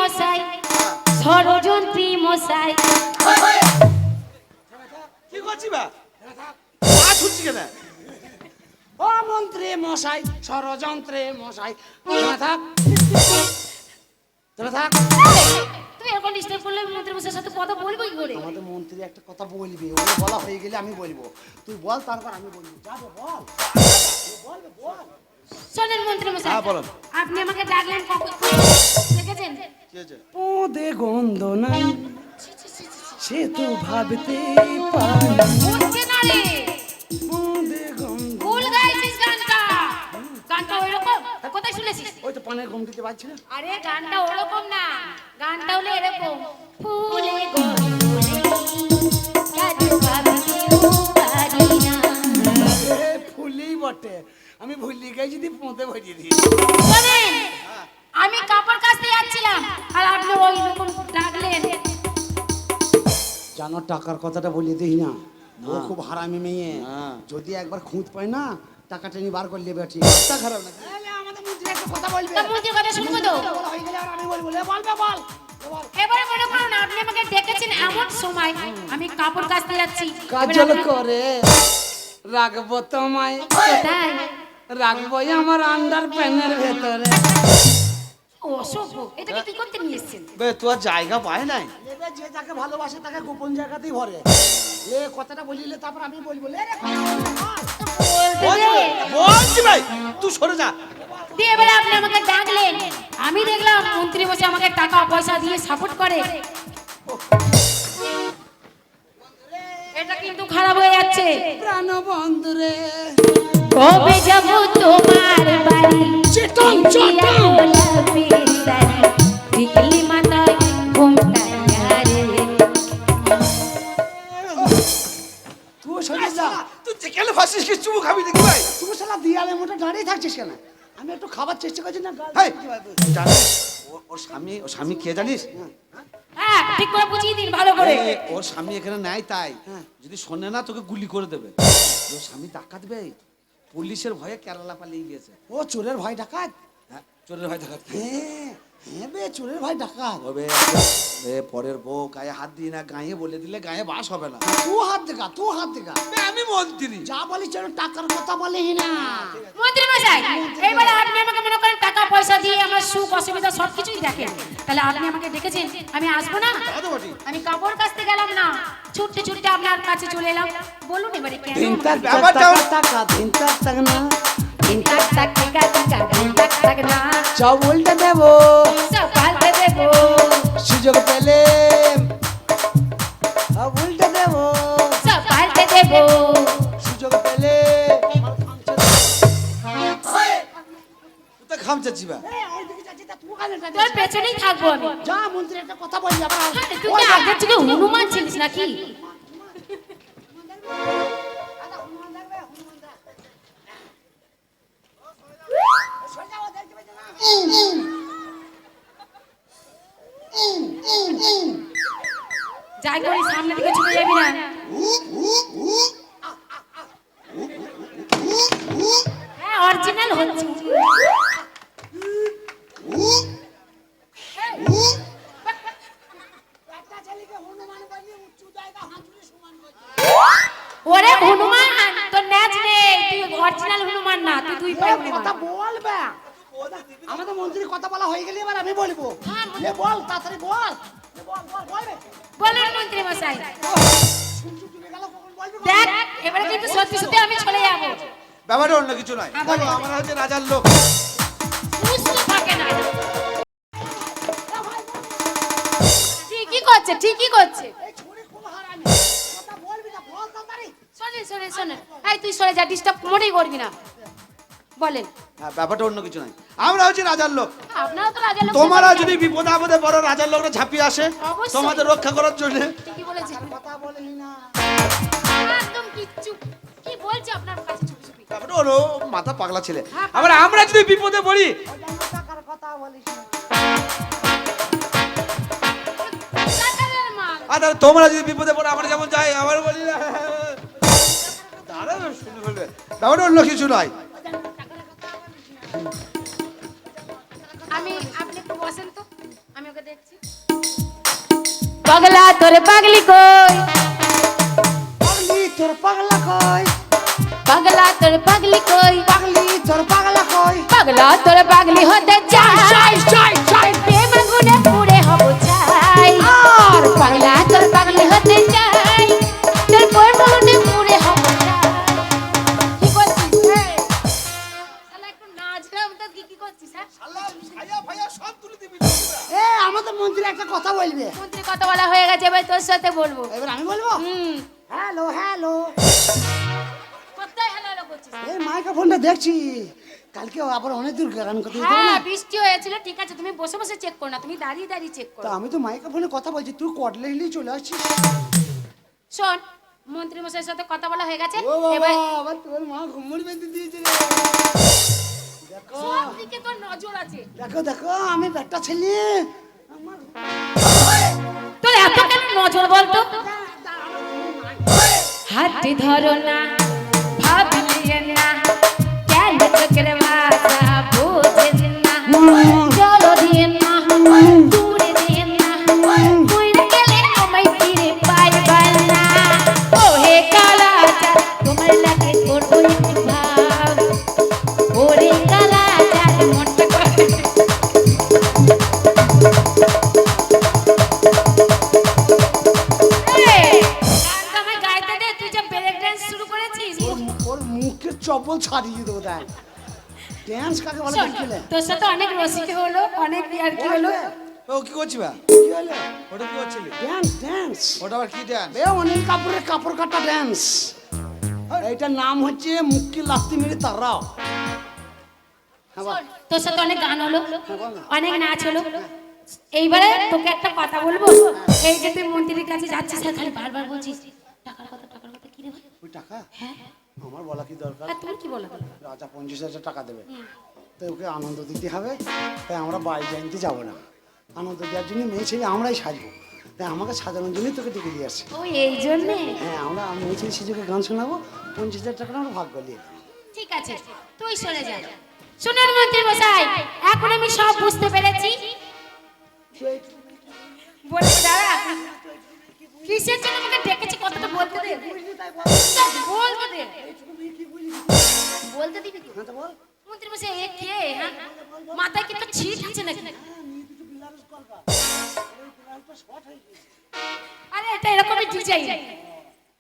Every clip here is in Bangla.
মশাই, ষড়যন্ত্রী মশাই। কি করছি বা পা ছুটছি কেন? ও মন্ত্রী মশাই, ষড়যন্ত্রে মশাই। থাক থাক। তুই এরকম ডিস্টার্ব করলে মন্ত্রী মশাইয়ের সাথে কথা বলবো কি করে? আমাদের মন্ত্রী একটা কথা বলবি, ওকে বলা হয়ে গেলে আমি বলবো। তুই বল, তারপর আমি বলবো। যাবে বল। শোনেন মন্ত্রী মশাই, হ্যাঁ, বলুন। আপনি আমাকে ডাকলেন কখন? দেখেছেন? কি হয়েছে? ওদে গন্ধ নাই, ছি, ছি, ছি, ছি, ছি। সে তো ভাবতে পারি। বুঝছে না রে, ওদে গন্ধ। ভুল গাইছিস গানটা। গানটা ওইরকম, কোথায় শুনেছিস? ওই তো পানের গম দিতে পারছি না। আরে গানটা ওরকম না, গানটা হলো এরকম। ফুলে গন্ধ কাজে ভাবতেও পারি না। ফুলি বটে, আমি ভুলি গেছি যদি পোঁতে ভরিয়ে দিই। শোনেন, আমি কাপড় কাচতে যাচ্ছিলাম আর আপনি ওই রকম ডাকলেন। জানো টাকার কথাটা বলিয়ে দিই না, ও হ্যাঁ। খুব হারামি মেয়ে। হ্যাঁ। যদি একবার খুঁত পায় না, টাকা টেনে বার করে নেবে। ঠিক তা খারাপ না। আমাদের মন্ত্রী একটা কথা বলবে। তা মন্ত্রীর কথা শুনবো তো। বলা হয়ে গেলে আর আমি বলবো। বলবে বল। এবারে মনে করুন আপনি আমাকে ডেকেছেন এমন সময় আমি কাপড় কাচতে যাচ্ছি। কাজল করে রাখবো তোমায়, কোথায়? রাখবো আমার আন্ডার প্যানের ভেতরে। অসভ্য, এটাকে কি করতে নিয়ে এসেছেন? বে তোর জায়গা পায় নাই? এবার যে যাকে ভালোবাসে তাকে গোপন জায়গাতেই ভরে। এ কথাটা বলিলে তারপর আমি বলবো। লে রে, বলছি বলছি ভাই, তুই সরে যা। দিয়ে এবারে আপনি আমাকে ডাকলেন, আমি দেখলাম মন্ত্রী বসে আমাকে টাকা পয়সা দিয়ে সাপোর্ট করে। এটা কিন্তু খারাপ হয়ে যাচ্ছে। প্রাণ বন্ধুরে কবে যাব তোমার বাড়ি? চিটং চিটং। টিকলি মাথায় ঘুমটা রে। তুই সরে যা। তুই যেখানে ফাঁসিস কি চুমু খাবি নাকি ভাই? তুই শালা দিয়ালের মতো দাঁড়িয়ে থাকছিস কেন? আমি একটু খাবার চেষ্টা করছি না। হেই, জানিস ওর স্বামী কে জানিস? হ্যাঁ, ঠিক করে বুঝিয়ে দিন ভালো করে। ওর স্বামী এখানে নাই, তাই যদি শোনে না তোকে গুলি করে দেবে। ওর স্বামী ডাকাত বে, পুলিশের ভয়ে কেরালা পালিয়ে গিয়েছে। ও চোরের ভাই ডাকাত। হ্যাঁ, চোরের ভয় ডাকাত। হ্যাঁ হ্যাঁ বে, চোরের ভাই ডাকাত। হবে এ পরের বউ গায়ে হাত দিই না, গায়ে বলে দিলে গায়ে বাস হবে না। তুই হাত দেখা, তুই হাত দেখা। বে, আমি মন্ত্রী। যা বলিস যেন টাকার কথা বলেই না। মন্ত্রী মশাই, এইবারে আপনি আমাকে মনে করেন টাকা পয়সা দিয়ে আমার সুখ অসুবিধা সবকিছুই দেখেন, তাহলে আপনি আমাকে ডেকেছেন, আমি আসবো না? তা তো বটে। আমি কাপড় কাচতে গেলাম না, ছুটতে ছুটতে আপনার কাছে চলে এলাম। বলুন এবারে কেন? দিন তাক ব্যাপারটা টাকা টাকা, দিন তাক টাক না। দিন টাক টাক টিকা টিকা দিন টাক টাক না, সব উল্টে দেবো সব পাল্টে দেবো। সুযোগ পেলে, সব উল্টে দেবো সব পাল্টে দেবো। সুযোগ পেলে। তুই তো খামচাচ্ছি বা। তোর পেছনেই থাকবো আমি। যা মন্ত্রী একটা কথা বললি আবার। হ্যাঁ, তুই কি আগের থেকে হনুমান ছিলিস নাকি? যাই করি সামনে দিকে চলে যাবি না। হ্যাঁ, অরিজিনাল হচ্ছে। ওরে হনুমান, তোর ন্যাচ নেই, তুই অরিজিনাল হনুমান না, তুই দুই পায়ে কথা হনুমান। বলবে। আমাদের মন্ত্রী কথা বলা হয়ে গেলে এবার আমি বলবো। হ্যাঁ, বল। এ বল তাড়াতাড়ি বল। এ বল বল বল রে। বলুন মন্ত্রী মশাই। শুনছু চলে গেল, কখন বলবি? দেখ, এবারে কিন্তু সত্যি সত্যি আমি চলে যাবো। ব্যাপারটা অন্য কিছু নয়। হ্যাঁ, দেখো বলো। আমরা হচ্ছে রাজার লোক। সুস্থ থাকে না। ঠিকই করছে, ঠিকই করছে। এই ছুরি খুব হারামি। কথা বলবি না, বল তাড়াতাড়ি। শোনেন শোনেন শোনেন, এই তুই সরে যা, ডিস্টার্ব মোটেই করবি না। বলেন। হ্যাঁ, ব্যাপারটা অন্য কিছু নয়। আমরা হচ্ছে রাজার লোক। আপনারা তো রাজা লোক। তোমরা যদি বিপদে আপদে বড় রাজার লোকরা ঝাঁপিয়ে আসে অবশ্যই। তোমাদের রক্ষা করার জন্য। ঠিকই বলেছেন। কথা বলিস না। একদম কিচ্ছু। কি বলছে আপনার কাছে চুপি চুপি? ব্যাপারটা হলো মাথা পাগলা ছেলে। আবার আমরা যদি বিপদে পড়ি, ওই জন্য টাকার কথা বলিস না। টাকার মাল। আর তাহলে তোমরা যদি বিপদে পড়ো, আমরা যেমন যাই আবার বলি না, তারা শুনে ফেলবে। ব্যাপারটা অন্য কিছু নয়। আমি, আপনি একটু বসেন তো, আমি ওকে দেখি। পাগলা তোর পাগলি কই পাগলি তোর পাগলা কই পাগলা তোর পাগলি কই পাগলি তোর পাগলা কই পাগলা তোর পাগলি হতে চাই প্রেম আগুনে পুড়ে হব চাই আর পাগলা তোর পাগলি হতে চাই তোর প্রেম আগুনে পুড়ে হব চাই কি করছিস শালা একটু নাচলাম তো কি করছিস হ্যাঁ সব তুলে দিবি এ আমাদের মন্ত্রী একটা কথা বলবে মন্ত্রী কথা বলা হয়ে গেছে এবার তোর সাথে বলবো এবার আমি বলবো হ্যালো হ্যালো কোথায় হ্যালো করছিস এই মাইক্রোফোনটা দেখছি কালকে আবার অনেক দূর গান করতে যেতে হবে হ্যাঁ না বৃষ্টি হয়েছিল ঠিক আছে তুমি বসে বসে চেক করো না তুমি দাঁড়িয়ে দাঁড়িয়ে চেক করো তা আমি তো মাইক্রোফোনে কথা বলছি তুই কটলে হিলেই চলে আসছিস শোন মন্ত্রী মশাইয়ের সাথে কথা বলা হয়ে গেছে ও বাবা এবার আবার তোর মা ঘুমুর বেঁধে দিয়েছে রে দেখো সব দিকে তোর নজর আছে দেখো দেখো আমি একটা ছেলে আমার তোর এত কেন নজর বলতো হাতটি ধরো না ভাবলিয়ে না কেন চোখের ভাষা বোঝে না চলো দিয়ে না দূরে দিয়ে না মরে গেলে আমায় ফিরে পাইবা না ও হে কালাচার তোমার লাগে করবো একটু ভাব ওরে কালাচার মনটা করে আমায় গাইতে দে তুই যে ব্রেক ডান্স শুরু করেছিস ওর মুখের চপ্পল ছাড়িয়ে দেবো দেখ ড্যান্স কাকে বলে শোন, দেখলে তোর সাথে অনেক রসিকে হলো অনেক আর কি হলো ও কি করছি বা কি হলো ওটা কি করছিলি ড্যান্স ড্যান্স ওটা আবার কি ডান্স এ অনিল কাপুরের কাপড় কাটা ড্যান্স এইটার নাম হচ্ছে মুক্তি লাস্তি মেরে তারাও হ্যাঁ বল। শোন, তোর সাথে অনেক গান হলো বল না। অনেক নাচ হলো এইবারে তোকে একটা কথা বলবো এই যে তুই মন্ত্রীর কাছে যাচ্ছিস আর খালি বারবার বলছিস টাকার কথা কি রে ভাই ওই টাকা হ্যাঁ আমার বলা কি দরকার আর তুমি কি বলো রাজা 50,000 টাকা দেবে তো ওকে আনন্দ দিতে হবে তাই আমরা বাড়ি জানতে যাবো না আনন্দ দেওয়ার জন্য মেয়ে ছেলে আমরাই সাজবো তাই আমাকে সাজানোর জন্যই তোকে ডেকে দিয়ে আসছে ও এই জন্যে হ্যাঁ আমরা মেয়ে ছেলে সেজুকে গান শোনাবো 50,000 টাকা আমরা ভাগ করলি ঠিক আছে তুই সরে যা শুনুন মন্ত্রী মশাই এখন আমি সব বুঝতে পেরেছি বলবো দাঁড়া কিসের জন্য আমাকে ডেকেছি কথাটা বলতে দে বলতে দে বলতে দিবি কি হ্যাঁ তো বল মন্ত্রী মশাই এ কে হ্যাঁ মাথায় কি তো ছিট আছে নাকি আরে এটা এরকমই ডিজাইন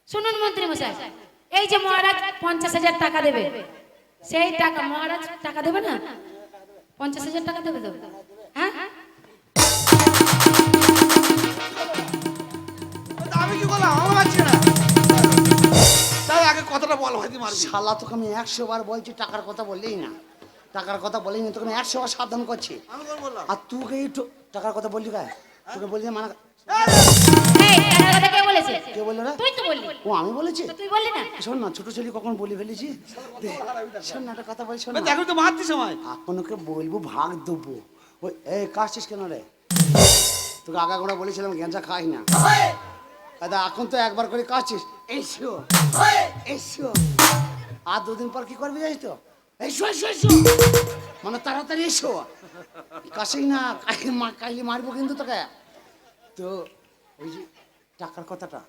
শুনুন মন্ত্রী মশাই এই যে মহারাজ 50,000 টাকা দেবে সেই টাকা মহারাজ টাকা দেবে না 50,000 টাকা দেবে তো হ্যাঁ আমি কি করলাম আমার পাচ্ছি না তাই আগে কথাটা বল ভাই মারবি শালা তোকে আমি 100 বার বলছি টাকার কথা বললেই না টাকার কথা বলেই না তোকে আমি 100 বার সাবধান করছি আমি কোন বললাম আর তুই একটু টাকার কথা বললি গায়ে তোকে বললি যে মানা এই টাকার কথা কে বলেছে কে বললো রে তুই তো বললি ও আমি বলেছি তো তুই বললি না শোন না ছোট ছেলে কখন বলে ফেলেছি শোন না একটা কথা বলি শোন না দেখো তো মারতি সময় এখন ওকে বলবো ভাগ দেবো ওই এই কাশছিস কেন রে তোকে আগা গোড়া বলেছিলাম গেঁজা খাই না দাদা এখন তো একবার করে কাশছিস এসো এসো আর দুদিন পর কি করবি জানিস তো এসো এসো এসো মানে তাড়াতাড়ি এসো কাশেই না কাইলে মারবো কিন্তু তোকে তো ওই যে টাকার কথাটা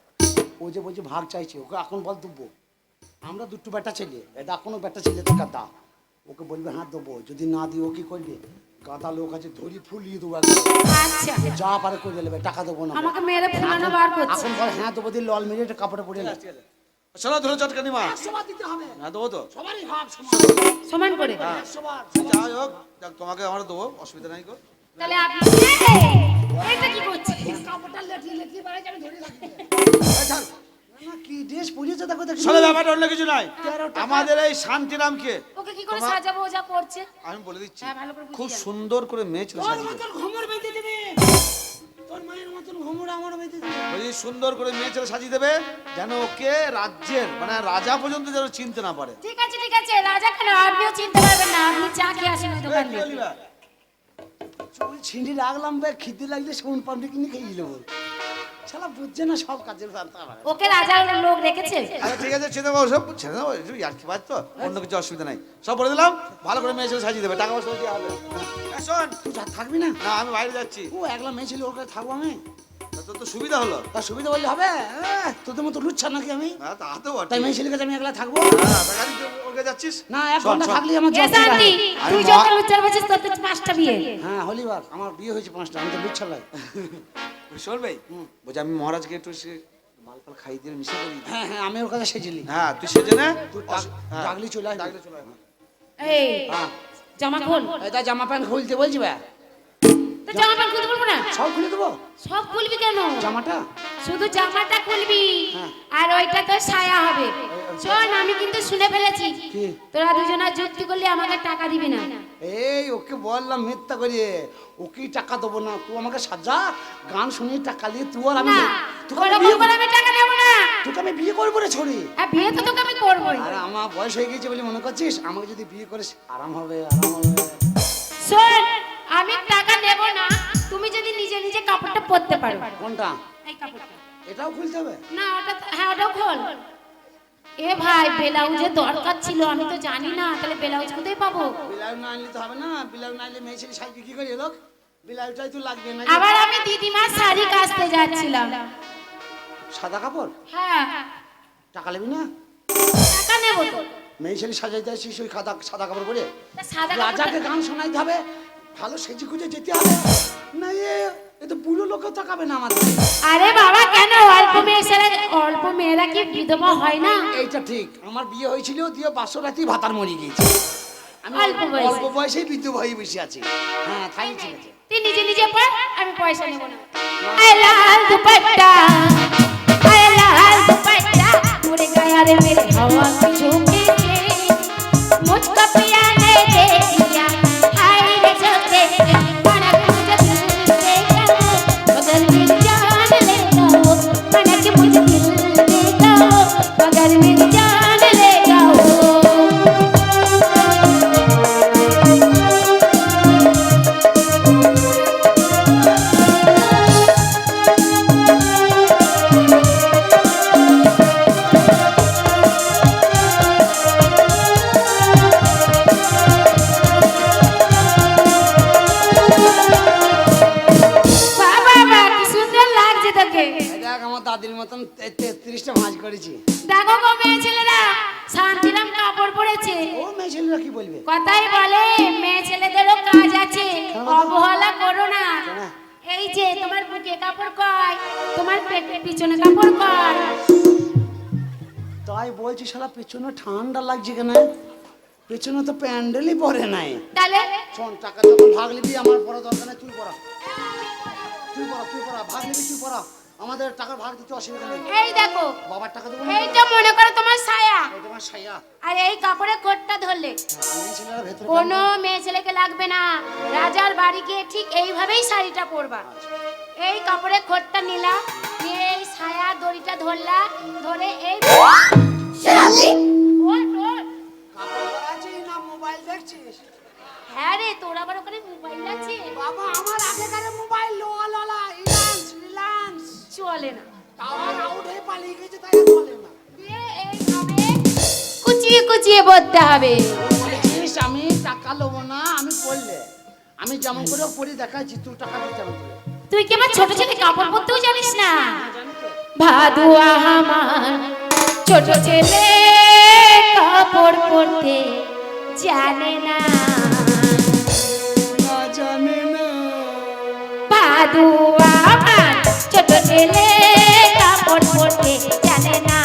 ও যে বলছে ভাগ চাইছে ওকে এখন বল দেবো আমরা দুটো বেটা ছেলে এটা এখনো বেটা ছেলে টাকা দা ওকে বলবে হ্যাঁ দেবো যদি না দিই ও কি করবে গাদা লোক আছে ধরি ফুলিয়ে দেবো একদম। আচ্ছা যা পারে করে দেবে টাকা দেবো না আমাকে মেরে ফুলানো বার করছে এখন বল হ্যাঁ দেবো দিয়ে লল মেরে কাপড়ে পড়ে না চলো ধরে চটকানি মা সবার দিতে হবে না দেবো তো সবারই ভাগ সমান করে সবার যাই হোক দেখ, তোমাকে আমরা দেবো অসুবিধা নাই গো তাহলে আপনি এটা কি করছিস কাপড়টা লেটিয়ে লেটিয়ে বাইরে যাবে ধরে রাখবে না কি ড্রেস পরিয়েছে দেখো দেখো চলো ব্যাপারটা অন্য কিছু নাই আমাদের এই শান্তিরামকে ওকে কি করে সাজাবো ও যা করছে আমি বলে দিচ্ছি হ্যাঁ, ভালো করে বুঝিয়ে খুব গেলাম। সুন্দর করে মেয়ে ছিল তোর সাজিয়ে মতন ঘুমুর বেঁধে দেবে তোর মায়ের মতন ঘুমুর আমার বেঁধে দেবে ওই সুন্দর করে মেয়ে ছেলে সাজিয়ে দেবে যেন ওকে রাজ্যের মানে রাজা পর্যন্ত যেন চিনতে না পারে ঠিক আছে রাজা কেন আপনিও চিনতে পারবেন না আপনি চা খেয়ে আসেন ওই দোকান কি থেকে বলিবা? চুল ছিঁড়ি রাখলাম বে খিদে লাগলে শোন পাম্পে কিনে খেয়ে নেবো শালা বুঝছে না সব কাজের জানতে হবে ওকে রাজার লোক রেখেছে আচ্ছা ঠিক আছে ছেড়ে দেবো সব ছেড়ে দেবো একটু ইয়ার্কি বাজ তো অন্য কিছু অসুবিধা নাই সব বলে দিলাম ভালো করে মেয়ে ছেলে সাজিয়ে দেবে টাকা পয়সা দিয়ে হবে শোন তুই যা থাকবি না না আমি বাইরে যাচ্ছি ও একলা মেয়ে ছিল ওর কাছে থাকবো আমি তোর তো সুবিধা হলো। তা সুবিধা বললে হবে? তোদের মতো লুচ্ছা নাকি আমি? হ্যাঁ তা তো বটে। তাই মেয়ে ছেলের কাছে আমি একলা থাকবো? হ্যাঁ তা গাড়ি ওকে যাচ্ছিস না, এক শোন, ঘন্টা শোন। থাকলে আমার এ জ্বর চলে শান্তি, আসে। তুই যত লুচ্চার বলছিস তোর তো 5টা বিয়ে। হ্যাঁ হলিবার আমার বিয়ে হয়েছে 5টা, আমি তো লুচ্ছা লাই। শোন ভাই, বলছি আমি মহারাজকে একটু মাল ফাল খাই দিয়ে মিশে করি। হ্যাঁ হ্যাঁ, আমি ওর কাছে সেজেলি। হ্যাঁ তুই সেজে নে, তুই হ্যাঁ, ডাকলি চলে আয়। ডাকলে চলে আয়। এই হ্যাঁ, জামা খোল। এটা জামা প্যান্ট খুলতে বলছি ভাই। তো জামা প্যান্ট খুলতে বলবো না? সব খুলে দেবো সব খুলবি কেন? জামাটা? শুধু জামাটা খুলবি হ্যাঁ। আর ওইটা তো ছায়া হবে। শোন, আমি কিন্তু শুনে ফেলেছি কি? তোরা দুজনা যুক্তি করলে আমাকে টাকা দিবি না। এই ওকে বললাম মিথ্যা করিয়ে, ওকেই টাকা দেবো না, তুই আমাকে সাজা, গান শুনিয়ে টাকা নিয়ে তুই আর আমি না, তোকে ওরকম বিয়ে করে আমি টাকা দেবো না। তোকে আমি বিয়ে করবো রে ছড়ি। আর বিয়ে তো তোকে আমি করবোই। আর আমার বয়স হয়ে গেছে বলে মনে করছিস আমাকে যদি বিয়ে করিস আরাম হবে, আরাম হবে। শোন, আমি টাকা নেব না, তুমি যদি নিজে নিজে কাপড়টা পরতে পারো। কোনটা? এই কাপড়টা। এটাও খুলতে হবে? না ওটা হ্যাঁ ওটাও খোল। এ ভাই, ব্লাউজের দরকার ছিল, আমি তো জানি না, তাহলে ব্লাউজ কোথায় পাবো? ব্লাউজ না আনলে তো হবে না, ব্লাউজ না আনলে মেয়ে ছেলে শাড়ি বিক্রি করে এলো, ব্লাউজটাই তো লাগবে না। আবার আমি দিদিমার শাড়ি কাচতে যাচ্ছিলাম। সাদা কাপড়? হ্যাঁ, টাকা নেবি না? টাকা নেব তো। মেয়ে ছেলে সাজাইতে আসিস ওই সাদা কাপড় পরে? তা সাদা রাজাকে কাপড়টা- গান শোনাইতে হবে, ভালো সেজে গুজে যেতে হবে। না এ তো বুড়ো লোকও তাকাবে না আমাদের। আরে বাবা, কেন? অল্প মেয়েরা কি বিধবা হয় না? এইটা ঠিক, আমার বিয়ে হয়েছিল দিয়ে 500 রাতেই ভাতার মরে গিয়েছে। আমি অল্প বয়সে। অল্প বয়সেই বিধবা হয়ে বসে আছি। হ্যাঁ তাই ঠিক আছে। তুই নিজে নিজে পর, আমি পয়সা নেব না। আয় লাল দুপাট্টা, আয় লাল দুপাট্টা, মুড়ে গায়া রে মেরে हवा की झोंके से मुझको पिया ने देख लिया, हाय रे झोंके से मन मुझे दिल से कहो, मगर मेरी जान ले जाओ, मन के मुझे दिल से कहो, मगर मेरी जान ले जाओ। বাবা বাবা, কি সুন্দর লাগছে তোকে। এই দেখ আমার দাদির মতন 33টা ভাঁজ করেছি। দেখো গো মেয়ে ছেলেরা, শান্তিরাম কাপড় পরেছে। ও মেয়ে ছেলেরা কি বলবে? কথাই বলে মেয়ে ছেলেদেরও কাজ আছে, অবহেলা করো না। কেন? এই যে তোমার বুকে কাপড় কয়, তোমার পেটের পিছনে কাপড় কয়। তাই বলছি শালা পেছনে ঠান্ডা লাগছে কেন? পেছনে তো প্যান্ডেলই পরে নাই। তাহলে শোন, টাকা যখন ভাগ নিবি আমার পড়া দরকার নেই, তুই পড়া, তুই পড়া, ভাগ নিবি তুই পড়া, আমাদের টাকার ভাগ দিতে অসুবিধা নেই। এই দেখো, বাবার টাকা দেবো না? এইটা মনে করো তোমার ছায়া, এই তোমার সাইয়া। আর এই কাপড়ের কোটটা ধরলে মেয়ে ছেলেরা ভেতরে কোনো মেয়ে ছেলেকে লাগবে না। রাজার বাড়ি গিয়ে ঠিক এইভাবেই শাড়িটা পরবা। এই কাপড়ের খোটটা নিলা, নিয়ে এই ছায়া দড়িটা ধরলা, ধরে এই ওঠ, ওঠ। কাপড় পরা আছিস না মোবাইল দেখছিস? হ্যাঁ রে, তোর আবার ওখানে মোবাইল আছে? বাবা আমার আগেকার মোবাইল লোলা রিলায়েন্স চলে না। টাওয়ার আউট হয়ে পালিয়ে গেছে, তাই আর চলে না। দিয়ে এইভাবে কুচিয়ে কুচিয়ে পরতে হবে। বলেছিস আমি টাকা নেবো না, আমি পড়লে আমি যেমন করে পড়ে দেখাচ্ছি, তুই টাকা দিতে হবে। তুই কি আমার ছোট ছেলে কাপড় পরতেও জানিস না? ভাদুয়া আমার ছোট ছেলে কাপড় পরতে জানে না, জানে না। ভাদুয়া আমার ছোট ছেলে কাপড় পরতে জানে না,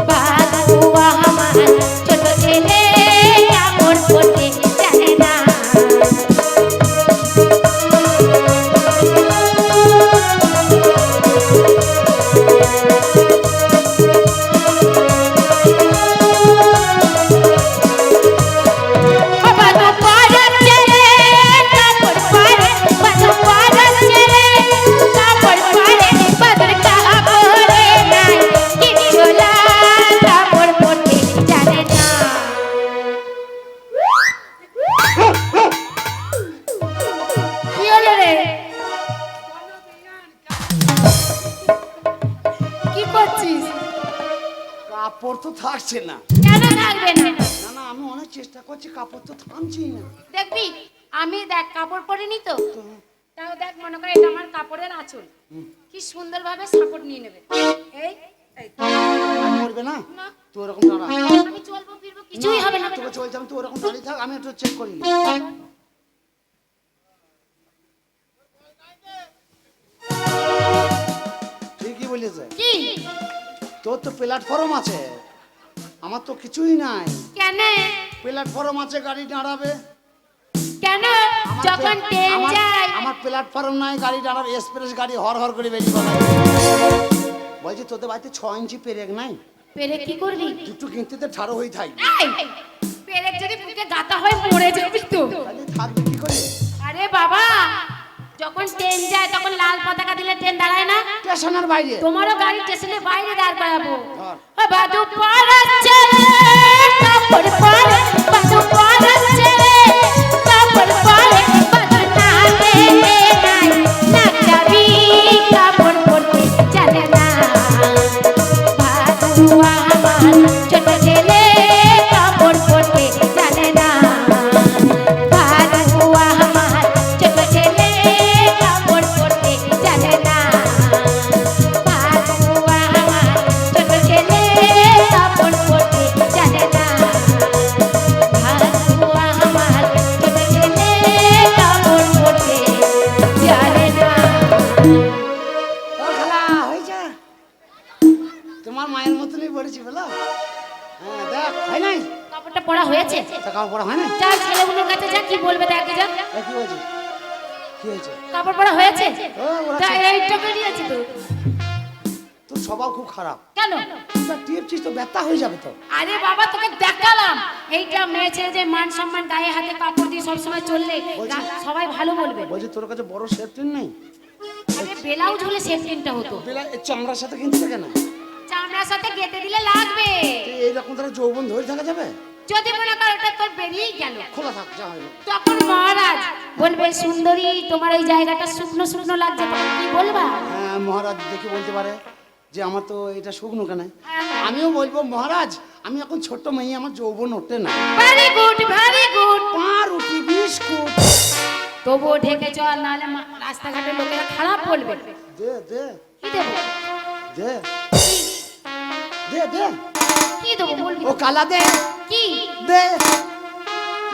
ভাদুয়া আমার ছোট ছেলে কাপড় পরতে জানে না। কি করছিস? কাপড় তো থাকছে না। কেন থাকবে না? না না, আমি অনেক চেষ্টা করছি, কাপড় তো থামছি না। দেখবি, আমি দেখ কাপড় পরিনি তো, তাও দেখ মনে করে এটা আমার কাপড়ের আঁচল, কি সুন্দর ভাবে সাপোর্ট নিয়ে নেবে। এই এই আর মরবে না না, তুই ওরকম দাঁড়া। আমি চলবো ফিরবো কিছুই হবে না। তোকে চলছে, আমি তুই ওরকম দাঁড়িয়ে থাক, আমি একটু চেক করি। ঠিকই বলেছে, কি তোর তো প্ল্যাটফর্ম আছে, আমার তো কিছুই নাই। কেন প্ল্যাটফর্ম আছে, গাড়ি দাঁড়াবে। কেন আমার যখন ট্রেন আমার- যায় আমার প্ল্যাটফর্ম নাই, গাড়ি দাঁড়াবে, এক্সপ্রেস গাড়ি হর হর করে বেরিয়ে পড়ে। বলছি তোদের বাড়িতে 6 ইঞ্চি পেরেক নাই? পেরে কি করবি? দুটো কিনতে তো ঠাড়ো হয়ে থাক, এই পেরে যদি বুকে গাতা হয় মরে যাবি তো। তাহলে থাকবে কি করে? আরে বাবা, যখন ট্রেন যায় তখন লাল পতাকা দিলে ট্রেন দাঁড়ায় না? স্টেশনের বাইরে। তোমারও গাড়ি স্টেশনের বাইরে দাঁড় করাবো। ধর। ও বাদু পড়াচ্ছে কাপড় পরে, বাদু পড়াচ্ছে কাপড় পরে, বাদু নাচে নাই নাচাবি কাপড় পরতে জানে না। বাদু আমার ছোট ছেলে কাপড় পরতে জানে না। বাদু আমার ছোট ছেলে কাপড় পরতে জানে না। বাদু আমার ছোট ছেলে কাপড় পরতে জানে না। বাদু আমার ছোট ছেলে কাপড় পরতে জানে না। ও খালা হয়েছে, তোমার মায়ের মতনই পড়েছি বলো। হ্যাঁ দেখ, হয় নাই? কাপড়টা পরা হয়েছে? তা কাপড় পরা হয় না? যা ছেলেগুলোর কাছে যা, কি বলবে দেখে যা। এ কি হয়েছে? কি হয়েছে? কাপড় পরা হয়েছে? ও, ওরা তা ঠিক- এইটা বেরিয়েছে তো। তোর স্বভাব খুব খারাপ। কেন? তা টিপছিস তো ব্যথা হয়ে যাবে তো। আরে বাবা তোকে দেখালাম, এইটা মেয়ে ছেলে যে মান সম্মান গায়ে হাতে কাপড় দিয়ে সবসময় চললে সবাই ভালো বলবে। বলছি তোর কাছে বড় সেফটিন নেই? আরে ব্লাউজ হলে সেফটিনটা হতো, বেলা এই চামড়ার সাথে কিনতে কেন? চামড়ার সাথে গেঁথে দিলে লাগবে। এইরকম তারা যৌবন ধরে থাকা যাবে? যদি মনে কর ওটা তোর বেরিয়েই গেল, খোলা থাক, যা হয় হোক। তখন মহারাজ বলবে সুন্দরী তোমার ওই জায়গাটা শুকনো শুকনো লাগছে, তখন কি বলবা? হ্যাঁ, মহারাজ দেখে বলতে পারে যে আমার তো এটা শুকনো কেন। আমিও বলবো মহারাজ আমি এখন ছোট্ট মেয়ে, আমার যৌবন ওঠে না। Very good very good. পা রুটি বিস্কুট তবুও ঢেকে চল, নাহলে রাস্তাঘাটে লোকেরা খারাপ বলবে। দে দে কি দেবো? দে দে দে। কি দেবো বলবি? ও কালা দে কি? দে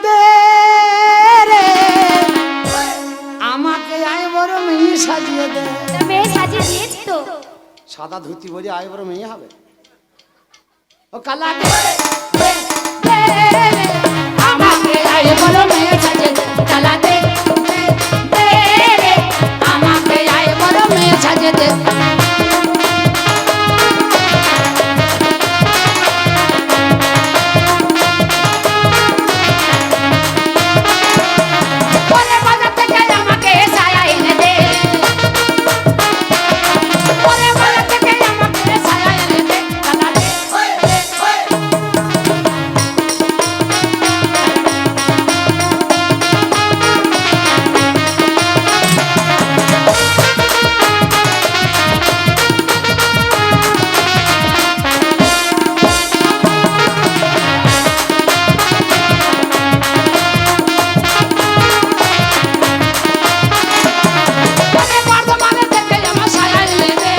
দে রে, আমাকে আয় বড় মেয়ে সাজিয়ে দে। তা মেয়ে সাজিয়ে দিয়েছি তো। সাদা ধুতি পরে আয় বড় মেয়ে হবে? ও কালা দে দে, দে, দে, আমাকে আয় বলো মেয়ে সাজিয়ে দে। কালা দে, দে, দে, দে, আমাকে আয় বলো মেয়ে সাজিয়ে দে। ওরে বাজার থেকে আমাকে সায়া এনে দে। ওরে বাজার থেকে আমাকে সায়া এনে দে। কালা দে, দে, দে। ওরে বর্ধমানে থেকে আমার সায়া এনে দে।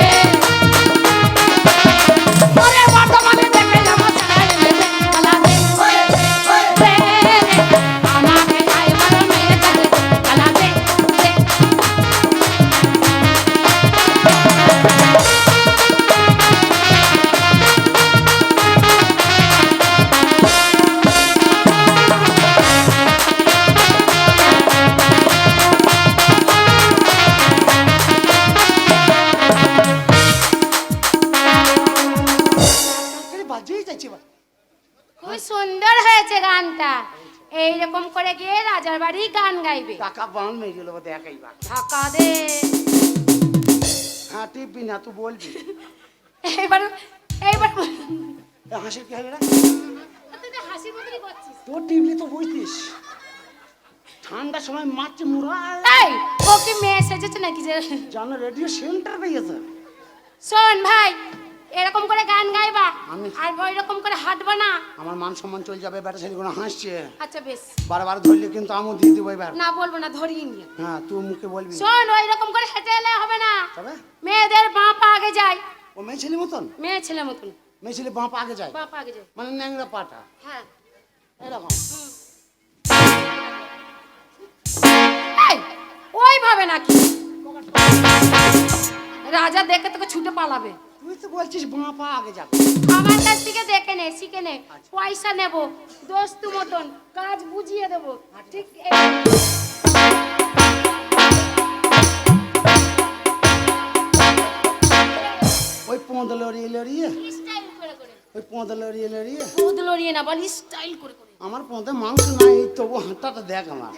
ওরে বর্ধমানে থেকে আমার সায়া এনে দে। কালা দে, দে, দে, আমাকে আয় বড় মেয়ে সাজিয়ে দে। কালা দে, দে। বাজেই যাচ্ছে বা। খুব সুন্দর হয়েছে গানটা। এইরকম করে গিয়ে রাজার বাড়ি গান গাইবে। টাকা বান মেয়ে গেল দেখাই বা। ঢাকা দে। হ্যাঁ টিপবি না, তুই বলবি। এইবার এইবার এ হাসির কি হবে রে? তুই তো হাসি মতনই করছিস। তোর টিপলি তো বুঝতিস, ঠান্ডার সময় মারছে মুড়া। এই ও কি মেয়ে সেজেছে নাকি যে? জানো রেডিও সেন্টার পেয়েছে। শোন ভাই, এরকম করে গান গাইবা আমি- আর ওই রকম করে হাঁটবা না। আমার মান সম্মান চলে যাবে, বেটা ছেলেগুলো হাসছে। আচ্ছা বেশ, বারবার ধরলে কিন্তু আমিও দিয়ে দেবো এবার। না বলবো না, ধরিয়ে নিয়ে। হ্যাঁ, তুই মুখে বলবি। শোন, ওই রকম করে হেঁটে এলে হবে না, তবে মেয়েদের বাঁ পা আগে যায়। ও মেয়ে ছেলে মতন, মেয়ে ছেলে মতন মেয়ে ছেলে বাঁ পা আগে যায়, বাঁ পা আগে যায়। মানে ন্যাংরা পাটা হ্যাঁ। এরকম। এই, ওইভাবে নাকি রাজা দেখে তোকে ছুটে পালাবে। তুই তো বলছিস বাঁ পা আগে যাবে। আমার কাছ থেকে দেখে নে, শিখে নে, পয়সা নেব, দোস্তু মতন কাজ বুঝিয়ে দেবো। ঠিক ওই পোঁদ লড়িয়ে লড়িয়ে, স্টাইল করে করে, ওই পোঁদ লড়িয়ে লড়িয়ে। দুধ লড়িয়ে না, বল স্টাইল করে করে। আমার পোঁদে মাংস নাই, তবু হাঁটাটা দেখ আমার।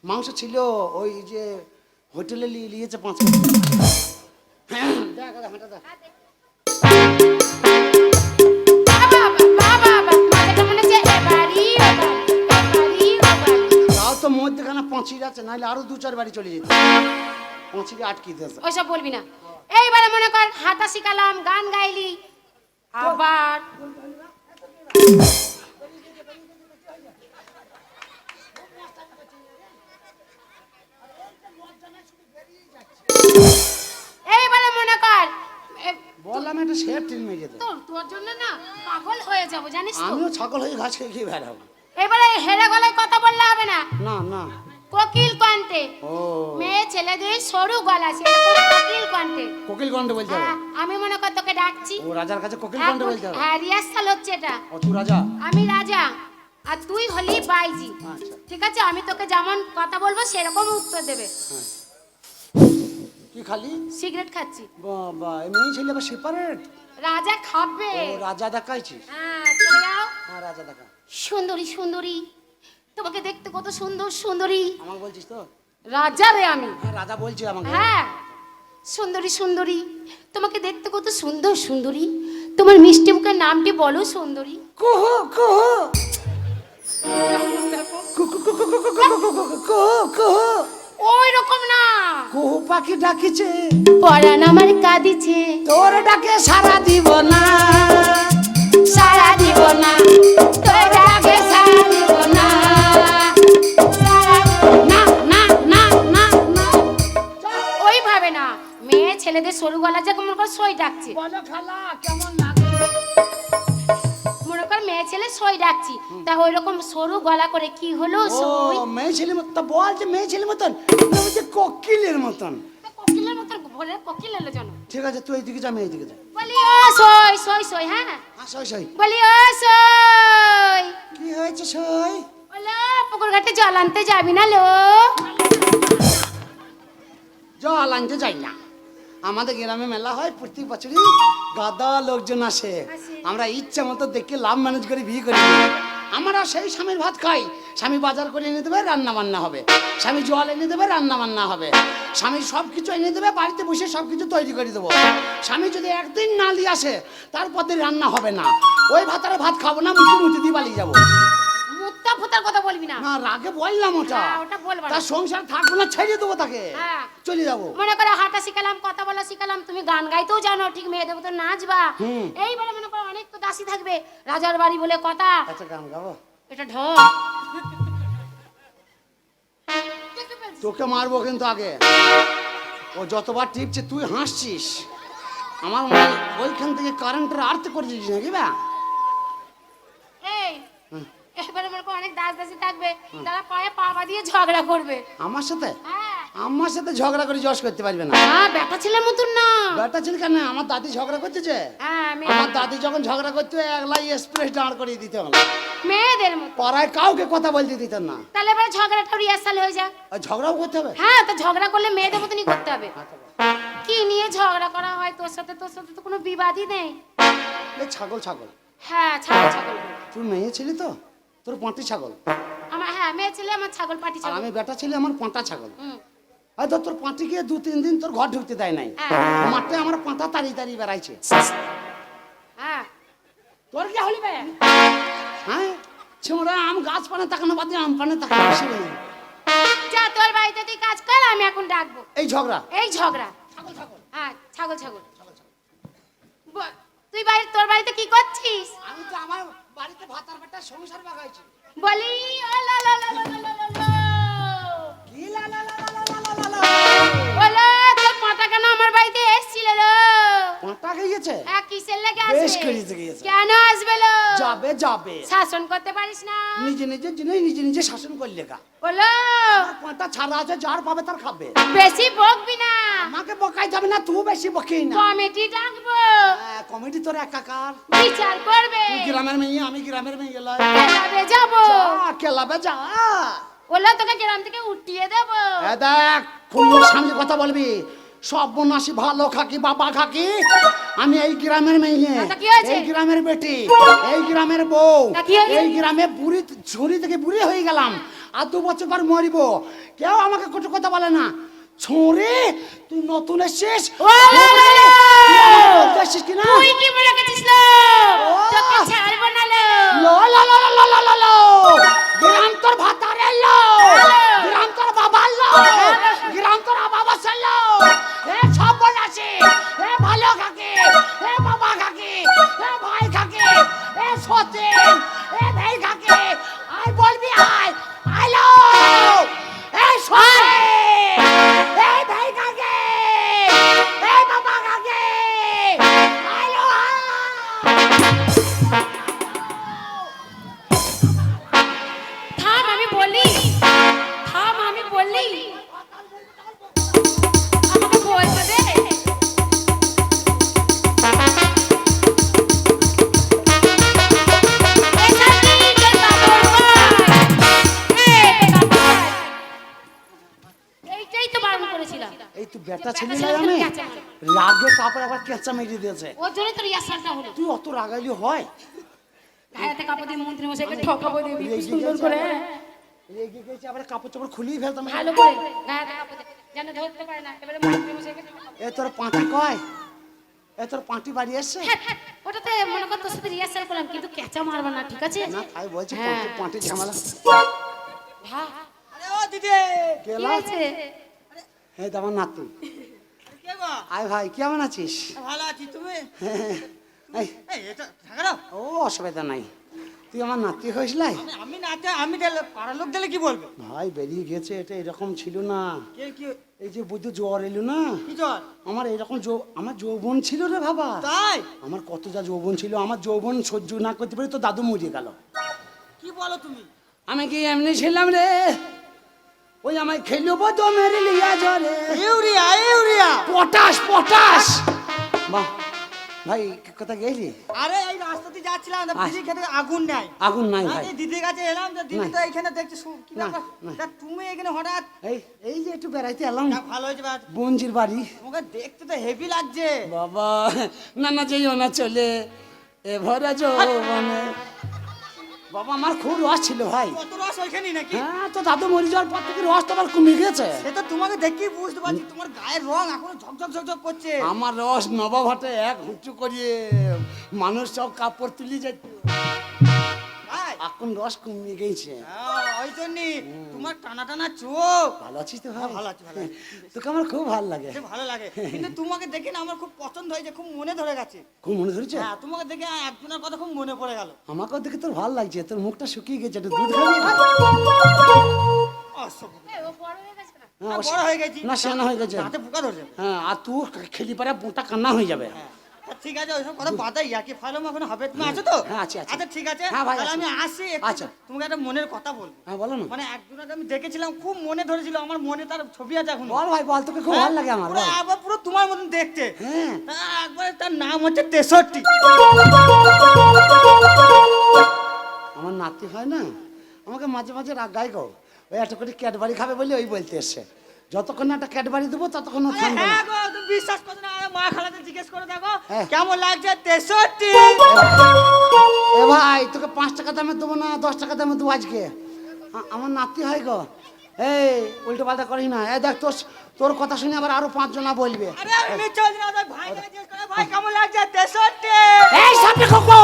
মাংস ছিল ওই যে হোটেলে নিয়েছে 5 কেজি। দেখ হাঁটা দেখ। বাবা, বাবা, বাবা, মাথাটা মনে হচ্ছে এবারই ওবার, এবারই ওবার। তাও তো মধ্যখানে পাঁচির আছে, নাহলে আরো 2-4 বাড়ি চলে যেত। পাঁচিরে আটকে দিয়েছে। ওইসব বলবি না। এইবারে মনে কর হাঁটা শিখালাম, গান গাইলি, আবার এইবারে মনে কর বললাম একটা শেয়ার ট্রেন মেরে যেত। তোর জন্য না পাগল হয়ে যাব, জানিস তো। আমিও ছাগল হয়ে ঘাস খেয়ে খেয়ে বেড়াবো। এবারে হেরে গলায় কথা বললে হবে না, না না, কোকিল কণ্ঠে। ও মেয়ে ছেলেদের সরু গলা, সেটা কোকিল কণ্ঠে। কোকিল কণ্ঠে বলতে হবে। হ্যাঁ, আমি মনে কর তোকে ডাকছি। ও রাজার কাছে কোকিল কণ্ঠে বলতে হবে। হ্যাঁ, রিহার্সাল হচ্ছে এটা। ও তুই রাজা। আমি রাজা আর তুই হলি বাইজি। আচ্ছা। ঠিক আছে, আমি তোকে যেমন কথা বলবো সেরকম উত্তর দেবে। কি খালি? সিগারেট খাচ্ছি। বাবা, এই মেয়ে ছেলে আবার সেপারেট। রাজা খাবে। ও রাজা দেখাইছিস? হ্যাঁ, চলে যাও। হ্যাঁ রাজা দেখা। সুন্দরী সুন্দরী, তোমাকে দেখতে কত সুন্দর সুন্দরী। আমাকে বলছিস তো? রাজা রে আমি। হ্যাঁ রাজা বলছি আমাকে। হ্যাঁ, সুন্দরী সুন্দরী, তোমাকে দেখতে কত সুন্দর সুন্দরী। তোমার মিষ্টি মুখের নামটি বলো সুন্দরী। কুহু কুহু কুহু কুহু। ওই রকম না, কুহু পাখি ডাকিছে, পরাণ আমার কাঁদিছে। তোর ডাকে সারা দিব না, সারা দিব না, তোর ডাকে সারা দিব না। না না না না না। ওইভাবে না, মেয়ে ছেলেদের সরু গলা যে মনে কর সই ডাকছে। বলো খালা কেমন লাগে? মনে কর মেয়ে ছেলে সই ডাকছি, তা ওই রকম সরু গলা করে কি হলো সই। ও মেয়ে ছেলে মতন, তা বল যে মেয়ে ছেলে মতন, না বলছে কোকিলের মতন। তা কোকিলের মতন বলে, কোকিল এলো জানো। ঠিক আছে, তুই এইদিকে যা, আমি এইদিকে যা। বলি ও সই সই সই, হ্যাঁ সই সই। বলি ও সই। কি হয়েছে সই? বলো পুকুর ঘাটে জল আনতে যাবি না লো? জল আনতে যাই না। আমাদের গ্রামে মেলা হয় প্রত্যেক বছরই, গাদা লোকজন আসে। আমরা ইচ্ছা মতো দেখে লাভ ম্যানেজ করে বিয়ে করি। আমরা সেই স্বামীর ভাত খাই। স্বামী বাজার করে এনে দেবে, রান্না বান্না হবে। স্বামী জল এনে দেবে, রান্না বান্না হবে। স্বামী সব কিছু এনে দেবে, বাড়িতে বসে সব কিছু তৈরি করে দেবো। স্বামী যদি একদিন না নিয়ে আসে, তারপর দিন রান্না হবে না। ওই ভাতারে ভাত খাবো না, মুখে মুখে দিয়ে পালিয়ে যাবো। মুত্তা ফুতার কথা বলবি না। না রাগে বললাম ওটা। হ্যাঁ, ওটা বলবা না। তার সংসার থাকবো না, ছেড়ে দেবো তাকে। হ্যাঁ। চলে যাবো। মনে করো হাঁটা শিখালাম, কথা বলা শিখালাম, তুমি গান গাইতেও জানো, ঠিক মেয়েদের মতো নাচবা। হুম। এইবারে মনে করো অনেক তো দাসী থাকবে, রাজার বাড়ি বলে কথা। আচ্ছা গান গাবো? এটা ঢোল। তোকে মারবো কিন্তু আগে। ও যতবার টিপছে তুই হাসছিস। আমার মনে হয় ওইখান থেকে কারেন্টের আর্থ করে দিয়েছিস নাকি বা? এই এবারে মনে করো অনেক দাস দাসী থাকবে, তারা পায়ে পা দিয়ে ঝগড়া করবে। আমার সাথে? হ্যাঁ। আমার সাথে ঝগড়া করে যশ করতে পারবে না। হ্যাঁ, বেটা ছেলের মতন না। বেটা ছিল কেন? আমার দাদি ঝগড়া করতেছে। হ্যাঁ, আমার দাদি যখন ঝগড়া করতে একলাই এক্সপ্রেস দাঁড় করিয়ে দিতে হলো। মেয়েদের মতো। পাড়ায় কাউকে কথা বলতে দিতেন না। তাহলে এবারে ঝগড়াটা রিহার্সাল হয়ে যাক। আর ঝগড়াও করতে হবে? হ্যাঁ, তো ঝগড়া করলে মেয়েদের মতনই করতে হবে। আচ্ছা, কি নিয়ে ঝগড়া করা হয়? তোর সাথে তো কোনো বিবাদই নেই। এই ছাগল ছাগল। হ্যাঁ, ছাগল ছাগল। তুই মেয়ে ছিলি তো, তোর পাঁটি ছাগল। আমার হ্যাঁ মেয়ে ছেলে, আমার ছাগল পাটি আর ছাগল। আমি বেটা ছেলে, আমার পাঁটা ছাগল। হুম। আর তোর পাঁটি গিয়ে 2-3 দিন তোর ঘর ঢুকতে দেয় নাই। হ্যাঁ। মাঠে আমার পাঁটা তাড়িয়ে তাড়িয়ে বেড়াইছে। হ্যাঁ, তোর কি হলি বে? হ্যাঁ, ছোড়া আম গাছ পানে তাকানো বাদে আম পানে তাকানো বেশি নেই। যা তোর বাড়িতে তুই কাজ কর, আমি এখন ডাকবো। এই ঝগড়া। এই ঝগড়া। ছাগল ছাগল হ্যাঁ, ছাগল ছাগল। তুই তোর বাড়িতে কি করছিস? আমি তো আমার বাড়িতে ভাতার বেটা সংসার বাগাইছি। বলি ও লা লা লা লা লা লা লা। কি লা লা লা লা লা লা লা লা। বলো তোর পাটা কেন আমার বাড়িতে এসেছিল লো? পাটা গিয়েছে? হ্যাঁ, কিসের লেগে আসবে? বেশ করেছে গিয়েছে। কেন আসবে লো? যাবে যাবে। শাসন করতে পারিস না? নিজে নিজে জিনিস নিজে নিজে শাসন করলে গা। বলো পাটা ছাড়া আছে, যার পাবে তার খাবে। বেশি বকবি না। আমাকে বকাই যাবে না, তুই বেশি বকিস না। কমিটি ডাকবো, কমিটি তোর একাকার। বিচার করবে। তুই গ্রামের মেয়ে, আমি গ্রামের মেয়ে গেলাম। খেলাবে যাবো। খেলাবে যা। বলো তোকে গ্রাম থেকে উঠিয়ে দেবো। দেখ খুব সামনে কথা বলবি। সব বনাসি ভালো খাকি বাবা খাকি। আমি এই গ্রামের মেয়ে, তা কি হয়েছে? এই গ্রামের বেটি, এই গ্রামের বউ, তা কি হয়েছে? এই গ্রামে বুড়ি, ছুরি থেকে বুড়ি হয়ে গেলাম। আর 2 বছর পর মরিব। কেউ আমাকে কটু কথা বলে না। ছুরি তুই নতুন এসেছিস, ও লা লা লা। বলতে এসেছিস কিনা? তুই কি মনে করছিস লো? ও। তোকে ছাড়বো না লো। লো লো লো লো লো লো লো। গ্রাম তোর ভাতারে লো, গ্রাম তোর বাবার লো, গ্রাম তোর বাবা লো। এ সব বনাসি, এ ভালো খাকি, এ বাবা খাকি, এ ভাই খাকি, এ সতীন, এ ভাই খাকি। আই বলবি আয়, আইলো। এই সতীন, এই ভাই খাকি, এই বাবা খাকি। আইলো থাম আমি বলি, থাম আমি বলি। আমাকে বলতে দে। এটা কি তোর কাপড় ভাই? তোর কাপড় ভাই। এইটাই তো বারণ করেছিলাম। এই তুই বেটা ছেলে ছেলে না আমি কেঁচা মারে। রাগে কাপড় একবার কেঁচা মেরে দিয়েছে। ওর জন্যই তোর ইয়াসানটা হলো। তুই অত রাগাইলি হয়? গায়েতে কাপড় দিয়ে মন্ত্রী মশাইকে ঠকাবো দিবি রেগে সুন্দর গেছে করে। আবার। রেগে গেছে আবার কাপড় চোপড় খুলিয়ে ফেলতাম। ভালো করে গায়েতে কাপড় দিয়ে যেন ধরতে পারে না, এবারে মন্ত্রী মশাইকে ঠকাবো। এ তোর পাঁটি কয়? এ তোর পাঁটি বাড়ি এসছে? হ্যাঁ, হ্যাঁ, ওটাতে মনে কর তোর সাথে রিহার্সাল করলাম, কিন্তু ক্যাচা মারবা না, ঠিক আছে? না তাই বলছি, হ্যাঁ। পাঁটি ঝামেলা। ভাই, আরে ও দিদি, কি কেলা? হয়েছে? এই তো আমার নাতু। কে গো? আয় ভাই কেমন আছিস? ভালো আছি, তুমি? এই, এই এটা থাকা দাও। ও অসুবিধা নাই। তুই আমার নাতি হয়েছিলাই? আমি নাতে আমি দিলে পাড়ার লোক দিলে কি বলবে? ভাই বেরিয়ে গেছে, এটা এরকম ছিল না। কে কি এই যে বুদ্ধ জ্বর এলো না, কি জ্বর? আমার এরকম আমার যৌবন ছিল রে বাবা। তাই? আমার কত যা যৌবন ছিল, আমার যৌবন সহ্য না করতে পারি তো দাদু মরে গেল। কি বলো তুমি? আমি কি এমনি ছিলাম রে? ওই আমায় খেলো বদ মেরে লিয়া জ্বরে। Urea urea. Potash potash. বাহ ভাই কোথায় গেলি? আরে এই রাস্তা দিয়ে যাচ্ছিলাম, দিদি খেতে আগুন নাই। আগুন নাই ভাই। এই দিদির কাছে এলাম, তো দিদি নাই। তো এখানে দেখছে কি না, ব্যাপার? না। তা তুমি এখানে হঠাৎ? এই এই যে একটু বেড়াইতে এলাম না, ভালো হয়েছে বাদ। বঞ্জির বাড়ি। তোমাকে দেখতে তো হেভি লাগছে। বাবা না না যেও না চলে এ ভরা যৌবনে। বাবা আমার খুব রস ছিল ভাই। কত রস ওইখানেই নাকি? হ্যাঁ তো দাদু মরে যাওয়ার পর থেকে রস তো আবার কমে গেছে। সে তো তোমাকে দেখেই বুঝতে পারছি, তোমার গায়ের রং এখনো ঝকঝক ঝকঝক করছে। আমার রস নবাবহাটে এক হুঁচু করিয়ে মানুষ সব কাপড় তুলি যেত, ভাই, এখন রস কমে গেছে। ওই জন্যই তোমার টানা টানা চোখ। ভালো আছিস তো ভাই? হ্যাঁ, ভালো আছি, ভালো আছি। তোকে আমার খুব ভালো লাগে। সে ভালো লাগে, কিন্তু তোমাকে দেখে না আমার খুব পছন্দ হয়েছে, খুব মনে ধরে গেছে। খুব মনে ধরেছে? হ্যাঁ, তোমাকে দেখে একজনের কথা খুব মনে পড়ে গেল। আমাকেও দেখে তোর ভালো লাগছে, তোর মুখটা শুকিয়ে গেছে, একটু দুধ খাবি? অসম্ভব। এই, ও বড় হয়ে গেছে না? হ্যাঁ, বড় হয়ে গেছি। না সেনা হয়ে গেছে। হাতে পোকা ধরে যাবে। হ্যাঁ আর তুই খেলি পারে বোঁটা কান্না হয়ে যাবে। হ্যাঁ, তা ঠিক আছে, ওইসব কথা বাদাই, ইয়াকে ফাইলাম এখন হবে। তুমি আছো তো? হ্যাঁ, আছি, আছি। আচ্ছা ঠিক আছে, হ্যাঁ, ভাই, তাহলে আছি। আমি আসি একটু। আচ্ছা। তোমাকে একটা মনের কথা বলবো। হ্যাঁ বলো না। মানে একজনকে আমি দেখেছিলাম, খুব মনে ধরেছিল, আমার মনে তার ছবি আছে এখন। বল ভাই বল, তোকে খুব ভালো লাগে আমার। বল। আবার পুরো তোমার মতন দেখতে। হ্যাঁ তা একবার তার নাম হচ্ছে 63। আমার নাতি হয় না, আমাকে মাঝে মাঝে রাগাই গো। ওই একটা করে ক্যাডবারি খাবে বলে ওই বলতে এসছে। যতক্ষণ না একটা ক্যাডবারি দেবো ততক্ষণ ও থামবে না। হ্যাঁ গো, তুমি বিশ্বাস করো না, আরে মা খালাকে জিজ্ঞেস করে দেখো হ্যাঁ। কেমন লাগছে 63। এ ভাই তোকে 5 টাকা দামে দেবো না 10 টাকা দামে দেবো আজকে। আমার নাতি হয় গো। এই উল্টো পাল্টা করিস না। এই দেখ তোর তোর কথা শুনে আবার আরো 5 জনা বলবে। আরে আমি মিথ্যে বলছি না, ওদের ভাইকে জিজ্ঞেস করে ভাই কেমন লাগছে 63। এই সামনে খোকো,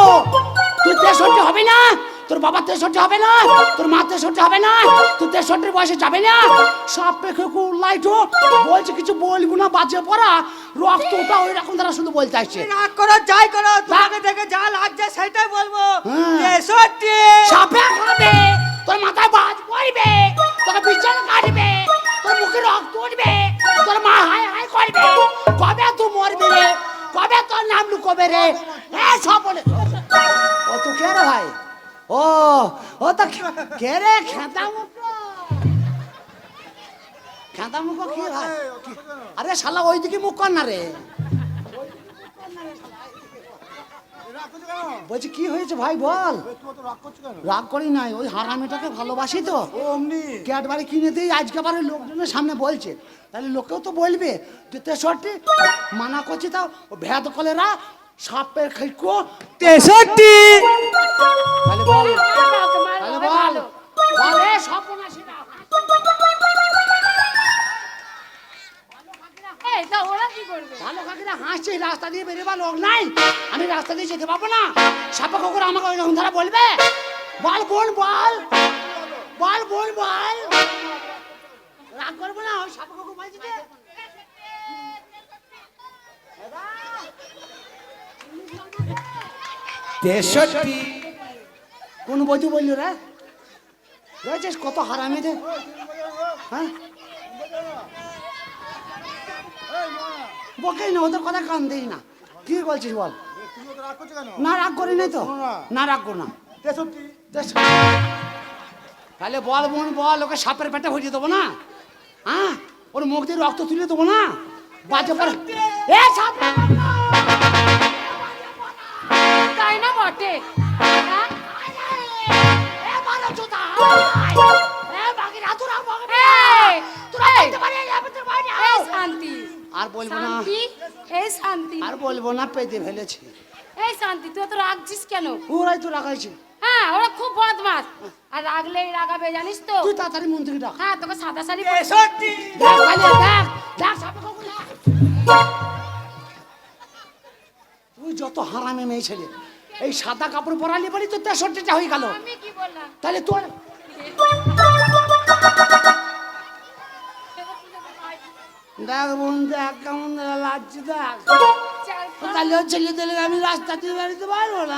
তুই 63 হবে না, তো তোর বাবা 63 হবে না, তোর মা 63 হবে না, তুই 63 বয়সে যাবে না। সব পেখে লাইট বলছে কিছু বলবো না, বাজে পড়া রক্তটা ওই রকম তারা শুধু বলতে আসছে। রাগ করো যাই করো, তোমাকে দেখে যা লাগছে সেটাই বলবো। হ্যাঁ। 63 সাপে খাবে, তোর মাথায় বাজ পড়বে, তোকে বিছানা কাটবে, তোর মুখে রক্ত উঠবে, তোর মা হাই হাই করবে। কবে তুই মরবি রে, কবে তোর নাম লুকোবে রে? সব বলে ও তো কে রে ভাই? ও তো কে রে? খেতা মুখো, খেতা মুখো কি ভাই? আরে শালা ওইদিকে মুখ কর না রে। বলছি কি হয়েছে ভাই বল। রাগ করি নাই, ওই হারামিটাকে ভালোবাসি তো, ক্যাডবারি কিনে দিই আজকে আবার ওই লোকজনের সামনে বলছে, তাহলে লোকেও তো বলবে যে 63 মানা করছি, তাও ভেদ কলেরা সাপের খেকো 63 তাহলে বল, তাহলে বল ভালো। বল এ সর্বনাশীরা। এই তা ওরা কি করবে? ভালো কাকিরা হাসছে, রাস্তা দিয়ে বেরোবার লোক নাই, আমি রাস্তা দিয়ে যেতে পারবো না। সাপে কুকুর আমাকে ওই রকম ধারা বলবে? বল বোন বল, বল বোন বল, রাগ করবো না। ওই সাপে কুকুর বলছি যে 63 কোন বইতে বললি রে? দেখছিস কত হারামি রে। হ্যাঁ বকেই না, ওদের কথা কান দেই না। কি বলছিস বল? না রাগ করি নাই তো, না রাগ করো না। 63 তাহলে বল বোন বল, ওকে সাপের পেটে ভরিয়ে দেবো না? হ্যাঁ ওর মুখ দিয়ে রক্ত তুলে দেবো না? বাজে পড়ে এ সাপ তাই না বটে? হ্যাঁ? এ মারো জুতা এ বাকি রাতুরা বাকি এই, তোরা এই, বলতে পারে আমাদের বাড়ি এই শান্তি, আর বলবো না, শান্তি, এই শান্তি, আর বলবো না, পেতে ফেলেছে। এই শান্তি, তুই তো রাগছিস কেন? ওরাই তো রাখাইছে। হ্যাঁ ওরা খুব বদমাস, আর রাগলেই রাগাবে জানিস তো। তুই তাড়াতাড়ি মন্ত্রী ডাক। হ্যাঁ তোকে সাদা শাড়ি পরে- 63 দেখ খালি দেখ দেখ সাপে কুকুর দেখ। তুই যত হারামে মেয়ে ছেলে, এই সাদা কাপড় পরালি বলি তো 63টা হয়ে গেল। আমি কি বললাম? তাহলে তোর দেখ বোন দেখ কেমন লাগছে দেখ। চাল তাহলে ওই ছেলেদের আমি রাস্তা দিয়ে বেরোতে পারবো না।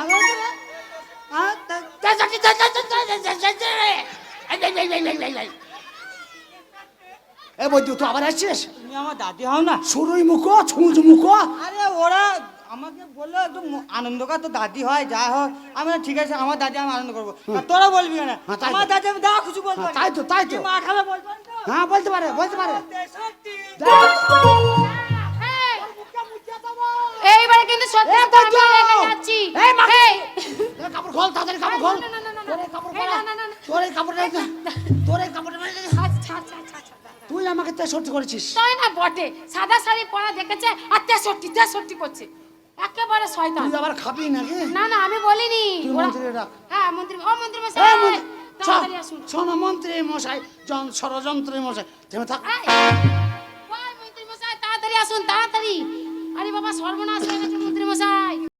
এ বৈদ্য তুই আবার আসছিস? তুমি আমার দাদি হও না? সুরুই মুখো ছুঁচ মুখো। আরে ওরা আমাকে বললো একটু আনন্দ কর, তো দাদি হয় যা হয়। আমি বললাম, ঠিক আছে আমার দাদি আমি আনন্দ করবো। আর তোরা বলবি না? হ্যাঁ, তাই তো। আমার দাদি আমি যা খুশি বলবো। হ্যাঁ, তাই তো, তাই তো। মা খাবে বলবো তো? হ্যাঁ বলতে পারে, বলতে পারে। 63 এই, এইবারে কিন্তু সত্যি এ সত্যি আমি বৈদ্য! রেগে যাচ্ছি। এই মা- এই, এ কাপড় খোল, তাড়াতাড়ি কাপড় খোল। না, না, না, না, না। তোর এই কাপড় এই, পরা। না, না, না, না। তোর এই কাপড় রেখে তোর এই কাপড় রেখে ছাড়, ছাড়, ছাড়, ছাড়, ছাড়, ছাড়। তুই আমাকে 63 করেছিস। তাই না বটে, সাদা শাড়ি পরা দেখেছে আর 63 করছে, একেবারে শয়তান। তুই আবার খাবি নাকি? না না আমি বলিনি। তুই ওরা- মন্ত্রী ডাক। হ্যাঁ মন্ত্রী, ও মন্ত্রী এ মশাই মন্ত্রী, তাড়াতাড়ি আসুন। শোনো মন্ত্রী মশাই, ষড়যন্ত্রী মশাই, থেমে থাক। এই, ওই মন্ত্রী মশাই তাড়াতাড়ি আসুন, তাড়াতাড়ি। আরে বাবা সর্বনাশ হয়ে গেছে মন্ত্রী মশাই।